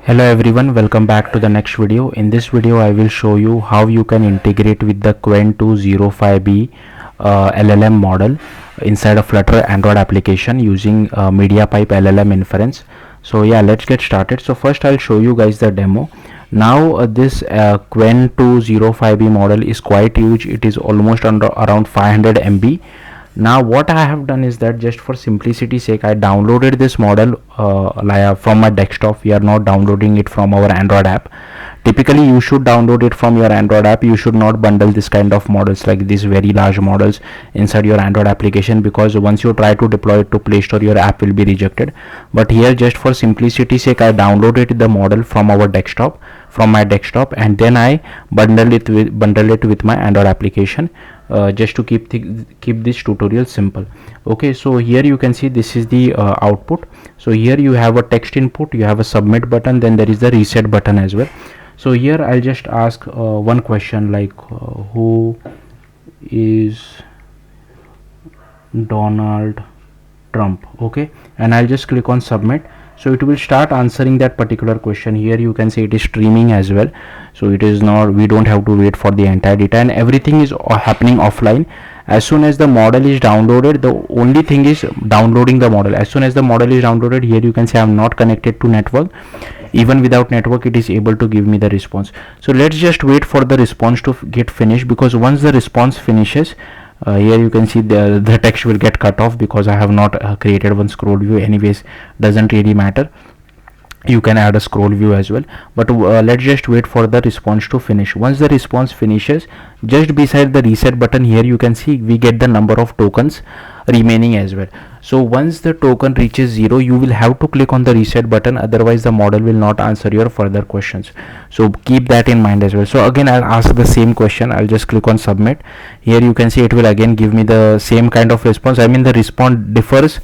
Hello everyone, welcome back to the next video. In this video I will show you how you can integrate with the Qwen205B LLM model inside a Flutter Android application using MediaPipe LLM Inference. So yeah, let's get started. So first I'll show you guys the demo. Now this Qwen205B model is quite huge. It is almost around 500 MB. Now what I have done is that just for simplicity sake I downloaded this model from my desktop. We are not downloading it from our Android app. Typically you should download it from your Android app. You should not bundle this kind of models, like these very large models, inside your Android application, because once you try to deploy it to Play Store your app will be rejected. But here just for simplicity sake I downloaded the model from our desktop, and then I bundle it with my Android application, just to keep this tutorial simple. Okay, so here you can see this is the output. So here you have a text input, you have a submit button, then there is the reset button as well. So here I'll just ask one question like who is Donald Trump? Okay, and I'll just click on submit. So it will start answering that particular question. Here you can see it is streaming as well, so it is not, we don't have to wait for the entire data, and everything is happening offline. As soon as the model is downloaded, the only thing is downloading the model. As soon as the model is downloaded, here you can see I'm not connected to network. Even without network it is able to give me the response. So let's just wait for the response to get finished, because once the response finishes, here you can see the text will get cut off because I have not created one scroll view. Anyways, doesn't really matter, you can add a scroll view as well. But let's just wait for the response to finish. Once the response finishes, just beside the reset button here you can see we get the number of tokens remaining as well. So once the token reaches 0, you will have to click on the reset button, otherwise the model will not answer your further questions. So keep that in mind as well. So again I'll ask the same question. I'll just click on submit. Here you can see it will again give me the same kind of response. I mean the response differs,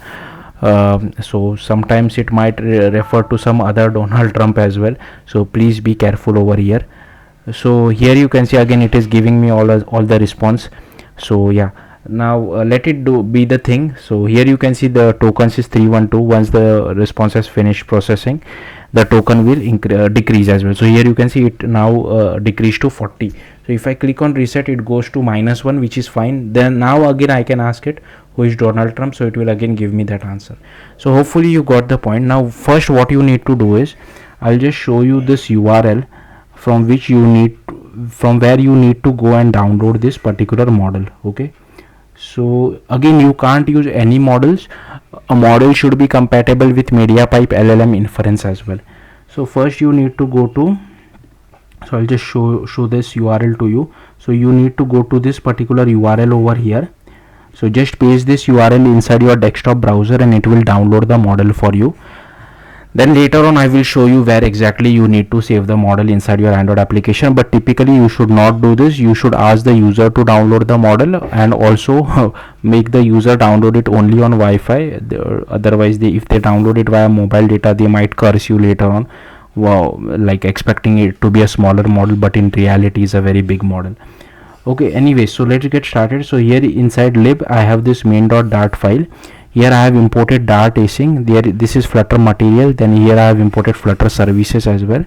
so sometimes it might refer to some other Donald Trump as well, so please be careful over here. So here you can see again it is giving me all the response. So yeah, now let it be the thing. So here you can see the tokens is 312. Once the response has finished processing, the token will decrease as well. So here you can see it now decreased to 40. So if I click on reset, it goes to -1, which is fine. Then now again I can ask it who is Donald Trump, so it will again give me that answer. So hopefully you got the point. Now first what you need to do is, I'll just show you this URL from where you need to go and download this particular model. Okay, so again you can't use any models. A model should be compatible with MediaPipe LLM Inference as well. So first you need to go to, so I'll just show this URL to you. So you need to go to this particular URL over here. So just paste this URL inside your desktop browser and it will download the model for you. Then later on I will show you where exactly you need to save the model inside your Android application, but typically you should not do this. You should ask the user to download the model, and also make the user download it only on Wi-Fi. Otherwise if they download it via mobile data, they might curse you later on. Wow, like expecting it to be a smaller model, but in reality is a very big model. Okay, anyway, so let's get started. So here inside lib I have this main.dart file. Here I have imported Dart async. This is Flutter material. Then here I have imported Flutter services as well.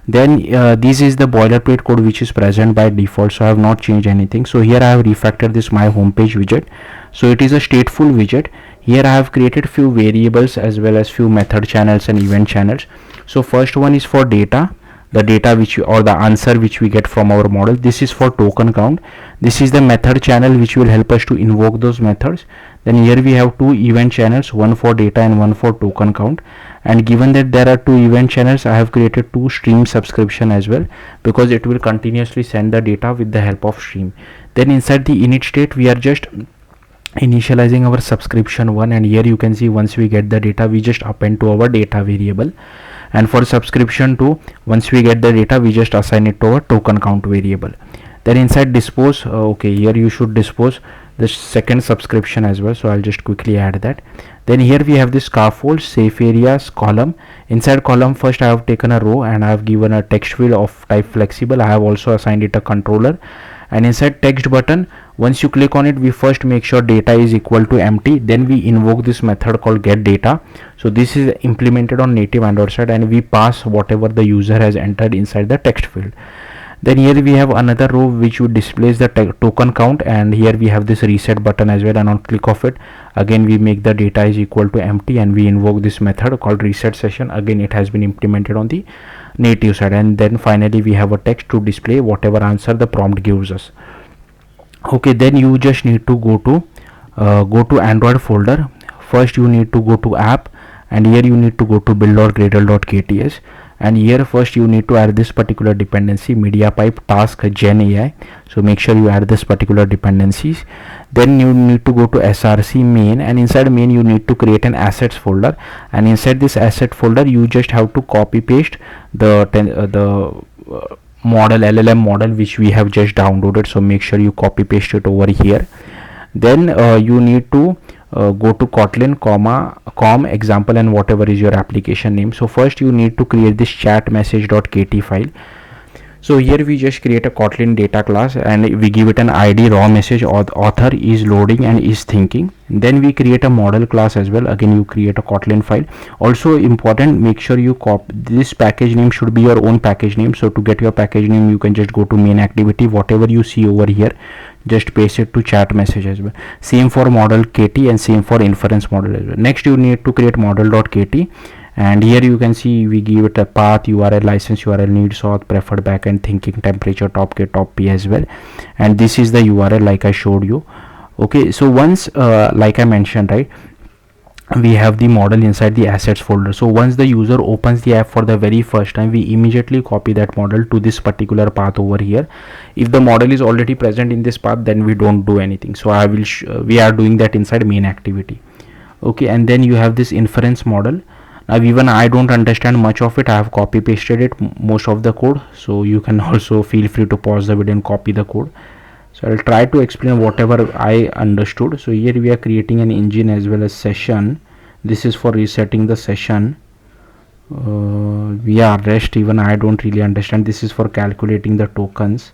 Then this is the boilerplate code which is present by default, so I have not changed anything. So here I have refactored this my homepage widget. So it is a stateful widget. Here I have created few variables as well as few method channels and event channels. So first one is for data, the data or the answer which we get from our model. This is for token count. This is the method channel which will help us to invoke those methods. Then here we have two event channels, one for data and one for token count. And given that there are two event channels, I have created two stream subscription as well, because it will continuously send the data with the help of stream. Then inside the init state we are just initializing our subscription 1, and here you can see once we get the data we just append to our data variable. And for subscription 2, once we get the data we just assign it to our token count variable. Then inside dispose, okay, here you should dispose the second subscription as well, so I'll just quickly add that. Then here we have this scaffold safe areas column. Inside column first I have taken a row and I have given a text field of type flexible. I have also assigned it a controller. And inside text button, Once you click on it, we first make sure data is equal to empty, then we invoke this method called get data. So this is implemented on native Android side, and we pass whatever the user has entered inside the text field. Then here we have another row which would displays the token count, and here we have this reset button as well, and on click of it, again we make the data is equal to empty, and we invoke this method called reset session. Again it has been implemented on the native side, and then finally we have a text to display whatever answer the prompt gives us. Okay, then you just need to go to Android folder. First you need to go to app, and here you need to go to build.gradle.kts, and here first you need to add this particular dependency, MediaPipe task gen AI. So make sure you add this particular dependencies. Then you need to go to src main, and inside main you need to create an assets folder, and inside this asset folder you just have to copy paste the model, LLM model, which we have just downloaded. So make sure you copy paste it over here. Then you need to go to kotlin com example and whatever is your application name. So first you need to create this chat message.kt file. So here we just create a kotlin data class, and we give it an id raw message, author is loading and is thinking. Then we create a model class as well. Again you create a kotlin file. Also important, make sure you copy this package name should be your own package name. So to get your package name, you can just go to main activity, whatever you see over here, just paste it to chat message as well. Same for model kt and same for inference model as well. Next you need to create model.kt, and here you can see we give it a path, URL, license URL, needs auth, preferred backend, thinking, temperature, top k, top p as well, and this is the URL like I showed you. Okay, so once like I mentioned, right, we have the model inside the assets folder. So once the user opens the app for the very first time, we immediately copy that model to this particular path over here. If the model is already present in this path, then we don't do anything. So I will we are doing that inside main activity. Okay, and then you have this inference model. Now even I don't understand much of it, I have copy pasted it most of the code, so you can also feel free to pause the video and copy the code. So I'll try to explain whatever I understood. So here we are creating an engine as well as session. This is for resetting the session. Yeah, rest even I don't really understand. This is for calculating the tokens.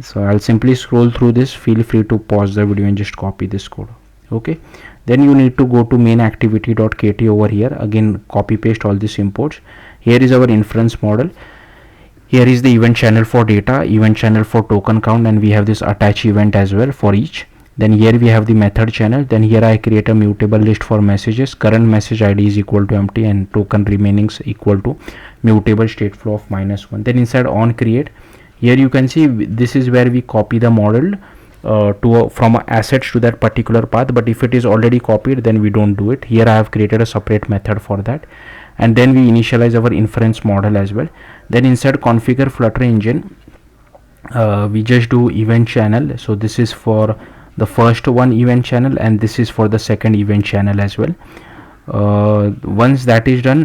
So I'll simply scroll through this. Feel free to pause the video and just copy this code. Okay, then you need to go to main activity.kt over here. Again copy paste all these imports. Here is our inference model. Here is the event channel for data, event channel for token count, and we have this attach event as well for each. Then here we have the method channel. Then here I create a mutable list for messages. Current message id is equal to empty and token remainings equal to mutable state flow of -1. Then inside on create, here you can see this is where we copy the model from assets to that particular path, but if it is already copied, then we don't do it. Here I have created a separate method for that, and then we initialize our inference model as well. Then inside configure Flutter engine, we just do event channel. So this is for the first one event channel, and this is for the second event channel as well. Once that is done,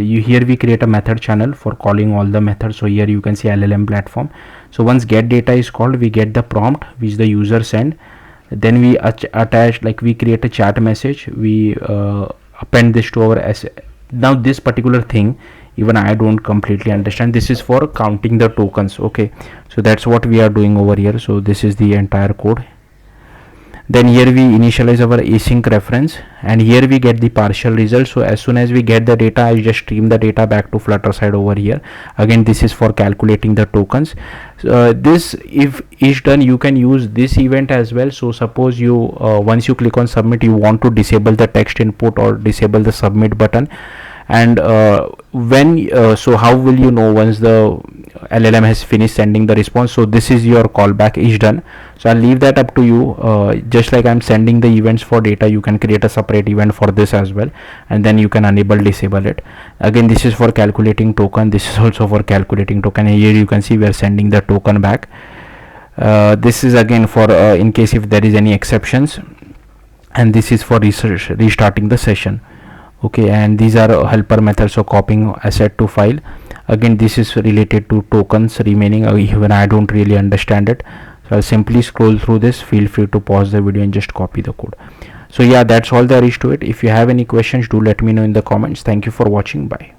here we create a method channel for calling all the methods. So here you can see LLM platform. So once get data is called, we get the prompt which the user send. Then we attach, like we create a chat message, we append this to our now this particular thing even I don't completely understand. This is for counting the tokens. Okay, so that's what we are doing over here. So this is the entire code. Then here we initialize our async reference, and here we get the partial result. So as soon as we get the data, I just stream the data back to Flutter side over here. Again, this is for calculating the tokens. This, if is done, you can use this event as well. So suppose you once you click on submit, you want to disable the text input or disable the submit button, and so how will you know once the LLM has finished sending the response? So this is your callback is done. So I'll leave that up to you. Just like I'm sending the events for data, you can create a separate event for this as well, and then you can enable disable it. Again, this is for calculating token. This is also for calculating token. Here you can see we are sending the token back. This is again for in case if there is any exceptions, and this is for restarting the session. Okay, and these are helper methods, so copying asset to file. Again, this is related to tokens remaining. Even I don't really understand it, so I'll simply scroll through this. Feel free to pause the video and just copy the code. So yeah, that's all there is to it. If you have any questions, do let me know in the comments. Thank you for watching. Bye.